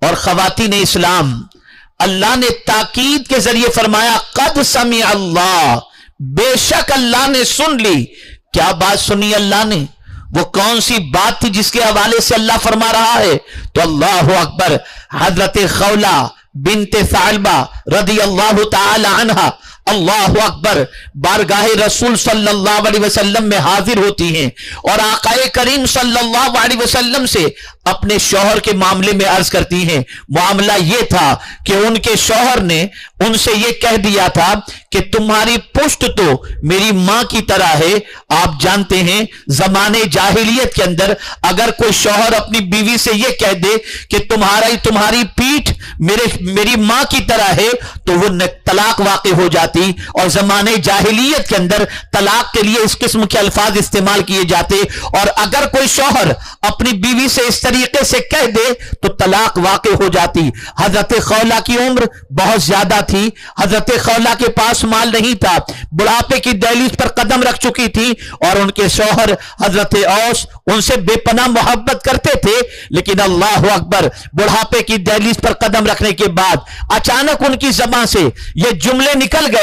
اور خواتین اسلام، اللہ نے تاکید کے ذریعے فرمایا قد سمع اللہ، بے شک اللہ نے سن لی۔ کیا بات سنی اللہ نے؟ وہ کون سی بات تھی جس کے حوالے سے اللہ فرما رہا ہے؟ تو اللہ اکبر، حضرت خولہ بنت ثعلبہ رضی اللہ تعالی عنہا اللہ اکبر بارگاہ رسول صلی اللہ علیہ وسلم میں حاضر ہوتی ہیں اور آقا کریم صلی اللہ علیہ وسلم سے اپنے شوہر کے معاملے میں عرض کرتی ہیں۔ معاملہ یہ تھا کہ ان کے شوہر نے ان سے یہ کہہ دیا تھا کہ تمہاری پشت تو میری ماں کی طرح ہے۔ آپ جانتے ہیں زمانے جاہلیت کے اندر اگر کوئی شوہر اپنی بیوی سے یہ کہہ دے کہ تمہاری پیٹھ میری ماں کی طرح ہے تو وہ طلاق واقع ہو جاتی، اور زمانے جاہلیت کے اندر طلاق کے لیے اس قسم کے الفاظ استعمال کیے جاتے، اور اگر کوئی شوہر اپنی بیوی سے اس طریقے سے کہہ دے تو طلاق واقع ہو جاتی۔ حضرت خولہ کی عمر بہت زیادہ تھی، حضرت خولہ کے پاس مال نہیں تھا، بڑھاپے کی دہلیز پر قدم رکھ چکی تھی، اور ان کے شوہر حضرت اوس ان سے بے پناہ محبت کرتے تھے، لیکن اللہ اکبر بڑھاپے کی دہلیز پر قدم رکھنے کے بعد اچانک ان کی زبان سے یہ جملے نکل گئے،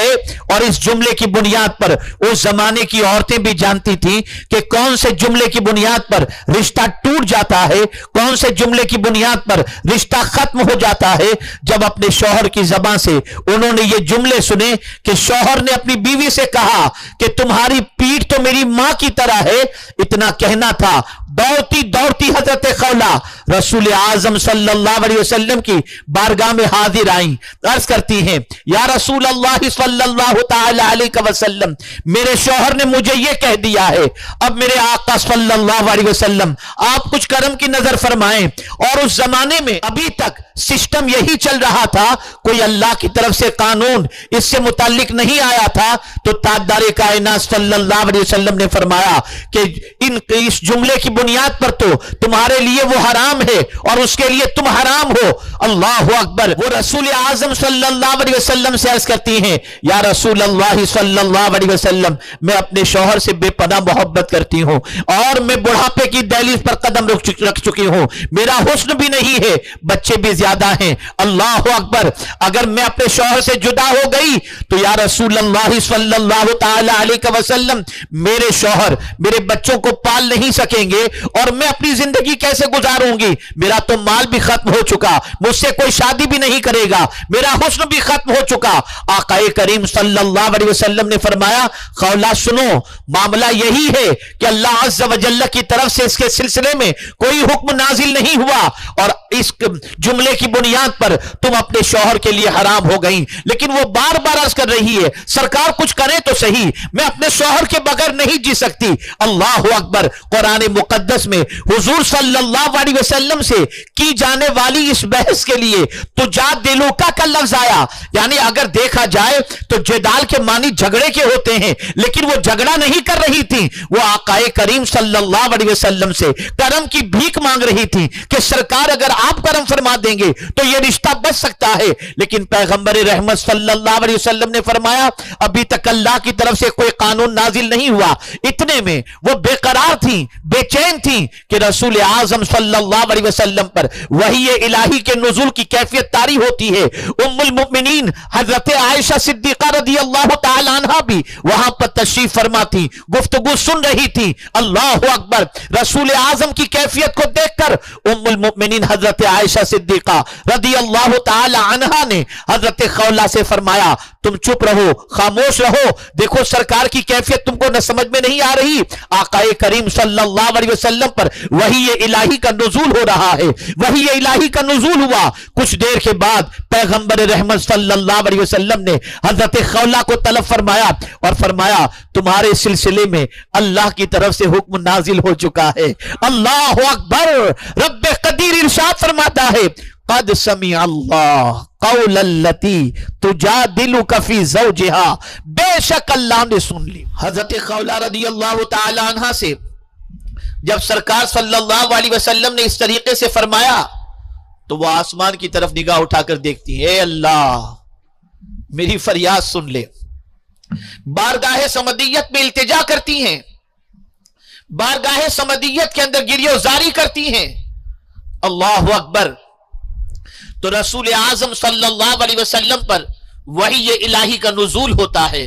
اور اس جملے کی بنیاد پر اس زمانے کی عورتیں بھی جانتی تھیں کہ کون سے جملے کی بنیاد پر رشتہ ٹوٹ جاتا ہے، کون سے جملے کی بنیاد پر رشتہ ختم ہو جاتا ہے۔ جب اپنے شوہر کی زبان سے انہوں نے یہ جملے سنے کہ شوہر نے اپنی بیوی سے کہا کہ تمہاری پیٹھ تو میری ماں کی طرح ہے، اتنا کہنا تھا، دوڑتی دوڑتی حضرت خولہ رسول اعظم صلی اللہ علیہ وسلم کی بارگاہ میں حاضر آئیں، عرض کرتی ہیں یا رسول اللہ صلی اللہ تعالی علیہ وسلم، میرے شوہر نے مجھے یہ کہہ دیا ہے، اب میرے آقا صلی اللہ علیہ وسلم آپ کچھ کرم کی نظر فرمائیں۔ اور اس زمانے میں ابھی تک سسٹم یہی چل رہا تھا، کوئی اللہ کی طرف سے قانون اس سے متعلق نہیں آیا تھا، تو تاجدار کائنات صلی اللہ علیہ وسلم نے فرمایا کہ اس جملے کی بنیاد پر تو تمہارے لیے وہ حرام ہے اور اس کے لیے تم حرام ہو۔ اللہ اکبر، وہ رسول اعظم صلی اللہ علیہ وسلم سے عرض کرتی ہیں یا رسول اللہ صلی اللہ علیہ وسلم، میں اپنے شوہر سے بے پناہ محبت کرتی ہوں، اور میں بڑھاپے کی دہلیز پر قدم رکھ چکی ہوں، میرا حسن بھی نہیں ہے، بچے بھی زیادہ ہیں۔ اللہ اکبر، اگر میں اپنے شوہر سے جدا ہو گئی تو یا رسول اللہ صلی اللہ تعالی علیہ وسلم، میرے شوہر میرے بچوں کو پال نہیں سکیں گے، اور میں اپنی زندگی کیسے گزاروں گی؟ میرا تو مال بھی ختم ہو چکا، مجھ سے کوئی شادی بھی نہیں کرے گا، میرا حسن بھی ختم ہو چکا۔ آقا کریم صلی اللہ علیہ وسلم نے فرمایا خولہ سنو، معاملہ یہی ہے کہ اللہ عز و جل کی طرف سے اس کے سلسلے میں کوئی حکم نازل نہیں ہوا، اور اس جملے کی بنیاد پر تم اپنے شوہر کے لیے حرام ہو گئی۔ لیکن وہ بار بار عرض کر رہی ہے سرکار کچھ کرے تو صحیح، میں اپنے شوہر کے بغیر نہیں جی سکتی۔ اللہ اکبر، قرآن مقدس میں حضور صلی اللہ علیہ وسلم سے کی جانے والی اس بحث کے لیے تجادلوکا کا لفظ آیا، یعنی اگر دیکھا جائے تو جدال کے معنی جھگڑے کے ہوتے ہیں، لیکن وہ جھگڑا نہیں کر رہی تھی، وہ آقا کریم صلی اللہ علیہ وسلم سے کرم کی بھیک مانگ رہی تھی کہ سرکار اگر آپ کرم فرما دیں گے تو یہ رشتہ بچ سکتا ہے۔ لیکن پیغمبر رحمت صلی اللہ علیہ وسلم نے فرمایا ابھی تک اللہ کی طرف سے کوئی قانون نازل نہیں ہوا۔ اتنے میں وہ بے قرار تھیں، بے چین تھیں کہ رسول اعظم صلی اللہ علیہ وسلم پر وحی الہی کے نزول کی کیفیت طاری ہوتی ہے۔ ام المؤمنین حضرت عائشہ صدیقہ رضی اللہ تعالی عنہا بھی وہاں پر تشریف فرما تھی، گفتگو سن رہی تھی۔ اللہ اکبر، رسول اعظم کی کیفیت کو دیکھ کر ام المؤمنین حضرت عائشہ صدیقہ رضی اللہ تعالی عنہا نے حضرت خولہ سے فرمایا تم چپ رہو، خاموش رہو، دیکھو سرکار کی کیفیت تم کو نہ سمجھ میں نہیں آ رہی، آقا کریم صلی اللہ علیہ وسلم پر وحی الہی کا نزول ہو رہا ہے۔ وحی الہی کا نزول ہوا، کچھ دیر کے بعد پیغمبر رحمت صلی اللہ علیہ وسلم نے حضرت خولہ کو طلب فرمایا اور فرمایا تمہارے سلسلے میں اللہ کی طرف سے حکم نازل ہو چکا ہے۔ اللہ اکبر، رب قدیر ارشاد فرماتا ہے قد سمع اللہ قول التی تجادلک فی زوجہا، بے شک اللہ نے سن لی۔ حضرت خولہ رضی اللہ تعالی عنہ سے جب سرکار صلی اللہ علیہ وسلم نے اس طریقے سے فرمایا تو وہ آسمان کی طرف نگاہ اٹھا کر دیکھتی ہے، اے اللہ میری فریاد سن لے۔ بارگاہ سمدیت میں التجا کرتی ہیں، بارگاہ سمدیت کے اندر گریہ زاری کرتی ہیں۔ اللہ اکبر، تو رسول اعظم صلی اللہ علیہ وسلم پر وحی الہی کا نزول ہوتا ہے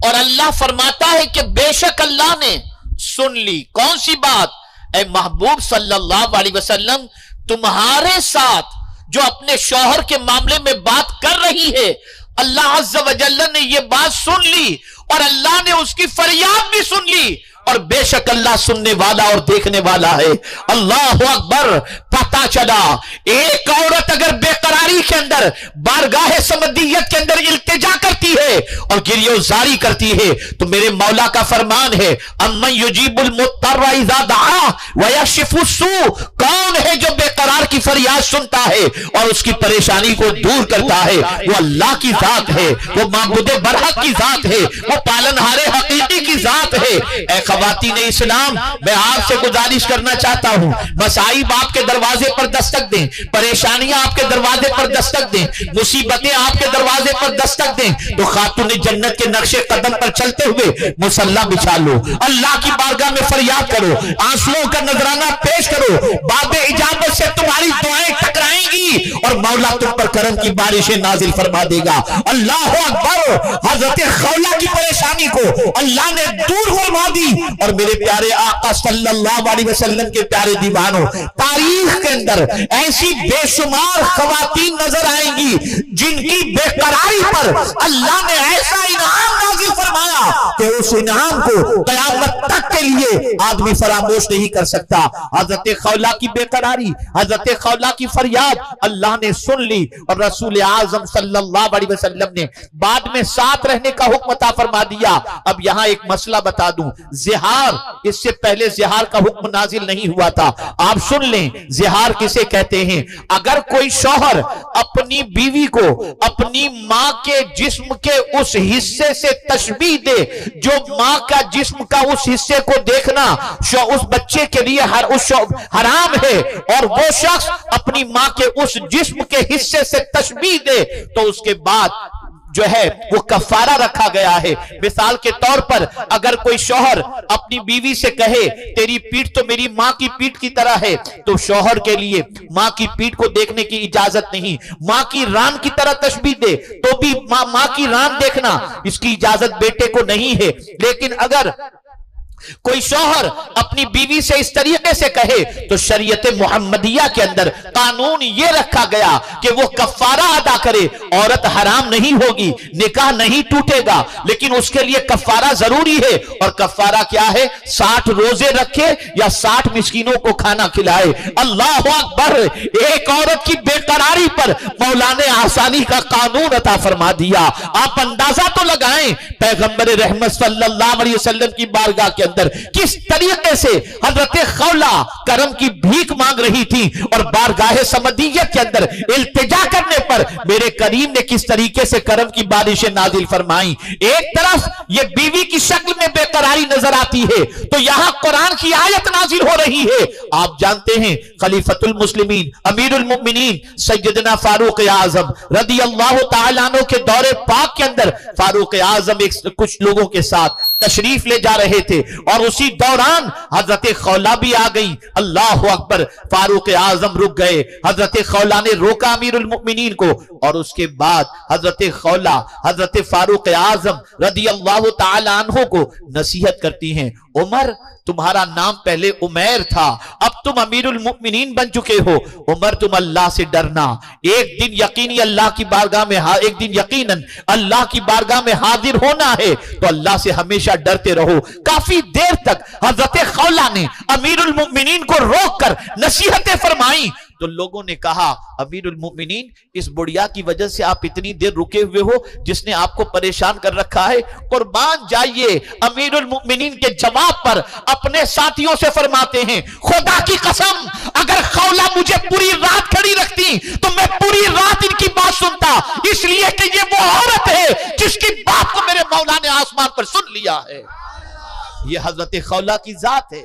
اور اللہ فرماتا ہے کہ بے شک اللہ نے سن لی کون سی بات؟ اے محبوب صلی اللہ علیہ وسلم، تمہارے ساتھ جو اپنے شوہر کے معاملے میں بات کر رہی ہے، اللہ عز و جل نے یہ بات سن لی اور اللہ نے اس کی فریاد بھی سن لی، اور بے شک اللہ سننے والا اور دیکھنے والا ہے۔ اللہ اکبر۔ پتہ چلا ایک عورت اگر بے قراری کے اندر بارگاہ سمدیت کے اندر التجا کرتی ہے اور گریہ زاری کرتی ہے تو میرے مولا کا فرمان ہے امن یجیب المضطر اذا دعا ویکشف السوء، کون ہے جو بے قرار کی فریاد سنتا ہے اور اس کی پریشانی کو دور کرتا ہے؟ وہ اللہ کی ذات ہے، وہ معبود برحق کی ذات ہے، وہ پالنہار حقیقی کی ذات ہے۔ اے خواتین اسلام، میں آپ سے گزارش کرنا چاہتا ہوں، مصائب آپ کے دروازے پر دستک دیں، پریشانیاں آپ کے دروازے پر دستک دیں، مصیبتیں آپ کے دروازے پر دستک دیں تو خاتون جنت کے نقش قدم پر چلتے ہوئے مصلی بچھا لو، اللہ کی بارگاہ میں فریاد کرو، آنسوؤں کا نذرانہ پیش کرو، باب اجابت سے تمہاری دعائیں ٹکرائیں گی اور مولا تم پر کرم کی بارشیں نازل فرما دے گا۔ اللہ اکبر۔ حضرت خولہ کی پریشانی کو اللہ نے دور فرما دی، اور میرے پیارے آقا صلی اللہ علیہ وسلم کے پیارے دیوانوں، تاریخ کے اندر ایسی بے شمار خواتین نظر آئیں گی جن کی بے قراری پر اللہ نے ایسا انعام نازل فرمایا کہ اس انعام کو قیامت تک کے لیے آدمی فراموش نہیں کر سکتا۔ حضرت خولہ کی بے قراری، حضرت خولہ کی فریاد اللہ نے سن لی، اور رسول اعظم صلی اللہ علیہ وسلم نے بعد میں ساتھ رہنے کا حکم عطا فرما دیا۔ اب یہاں ایک مسئلہ بتا دوں، زہار، اس سے پہلے زہار کا حکم نازل نہیں ہوا تھا، آپ سن لیں زہار کسے کہتے ہیں۔ اگر کوئی شوہر اپنی بیوی کو اپنی ماں کے جسم کے اس حصے سے تشبیہ دے جو ماں کا جسم کا اس حصے کو دیکھنا اس بچے کے لیے حرام ہے، اور وہ شخص اپنی ماں کے اس جسم کے حصے سے تشبیہ دے تو اس کے بعد جو ہے وہ کفارہ رکھا گیا ہے۔ مثال کے طور پر اگر کوئی شوہر اپنی بیوی سے کہے تیری پیٹھ تو میری ماں کی پیٹھ کی طرح ہے، تو شوہر کے لیے ماں کی پیٹھ کو دیکھنے کی اجازت نہیں، ماں کی ران کی طرح تشبیہ دے تو بھی ماں کی ران دیکھنا اس کی اجازت بیٹے کو نہیں ہے۔ لیکن اگر کوئی شوہر اپنی بیوی سے اس طریقے سے کہے تو شریعت محمدیہ کے اندر قانون یہ رکھا گیا کہ وہ کفارہ ادا کرے، عورت حرام نہیں ہوگی، نکاح نہیں ٹوٹے گا، لیکن اس کے لیے کفارہ ضروری ہے، اور کفارہ کیا ہے؟ 60 روزے رکھے یا 60 مسکینوں کو کھانا کھلائے۔ اللہ اکبر۔ ایک عورت کی بے قراری پر مولا نے آسانی کا قانون عطا فرما دیا۔ آپ اندازہ تو لگائیں پیغمبر رحمت صلی اللہ علیہ وسلم کی بارگاہ کے اندر کس طریقے سے حضرت خولہ کرم کی بھیک مانگ رہی تھی، اور بارگاہ سمدیت کے اندر التجا کرنے پر میرے کریم نے کس طریقے سے کرم کی بارشیں نازل فرمائیں۔ ایک طرف یہ بیوی کی شکل میں بے قراری نظر آتی ہے تو یہاں قرآن کی آیت نازل ہو رہی ہے۔ آپ جانتے ہیں خلیفۃ المسلمین امیر المؤمنین سیدنا فاروق اعظم رضی اللہ تعالیٰ عنہ کے دور پاک کے اندر فاروق اعظم کچھ لوگوں کے ساتھ تشریف لے جا رہے تھے، اور اسی دوران حضرت خولہ بھی آ گئی۔ اللہ اکبر۔ فاروق اعظم رک گئے، حضرت خولہ نے روکا امیر المؤمنین کو، اور اس کے بعد حضرت خولہ حضرت فاروق اعظم رضی اللہ تعالی عنہ کو نصیحت کرتی ہیں، عمر تمہارا نام پہلے عمیر تھا، اب تم امیر المؤمنین بن چکے ہو، عمر تم اللہ سے ڈرنا، ایک دن یقینی اللہ کی بارگاہ میں ایک دن یقیناً اللہ کی بارگاہ میں حاضر ہونا ہے، تو اللہ سے ہمیشہ ڈرتے رہو۔ کافی دیر تک حضرت خولہ نے امیر المؤمنین کو روک کر نصیحتیں فرمائیں، تو لوگوں نے کہا امیر المؤمنین اس بڑیا کی وجہ سے آپ اتنی دیر رکے ہوئے ہو جس نے آپ کو پریشان کر رکھا ہے، قربان جائیے۔ امیر المؤمنین کے جواب پر اپنے ساتھیوں سے فرماتے ہیں، خدا کی قسم اگر خولہ مجھے پوری رات کھڑی رکھتی تو میں پوری رات ان کی بات سنتا، اس لیے کہ یہ وہ عورت ہے جس کی بات کو میرے مولا نے آسمان پر سن لیا ہے۔ یہ حضرت خولہ کی ذات ہے،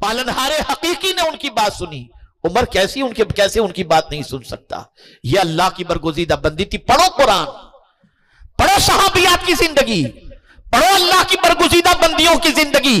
پالنہار حقیقی نے ان کی بات سنی۔ عمر کیسے ان کی بات نہیں سن سکتا؟ یہ اللہ کی برگزیدہ بندی تھی۔ پڑھو قرآن، پڑھو صحابیات کی زندگی، پڑھو اللہ کی برگزیدہ بندیوں کی زندگی۔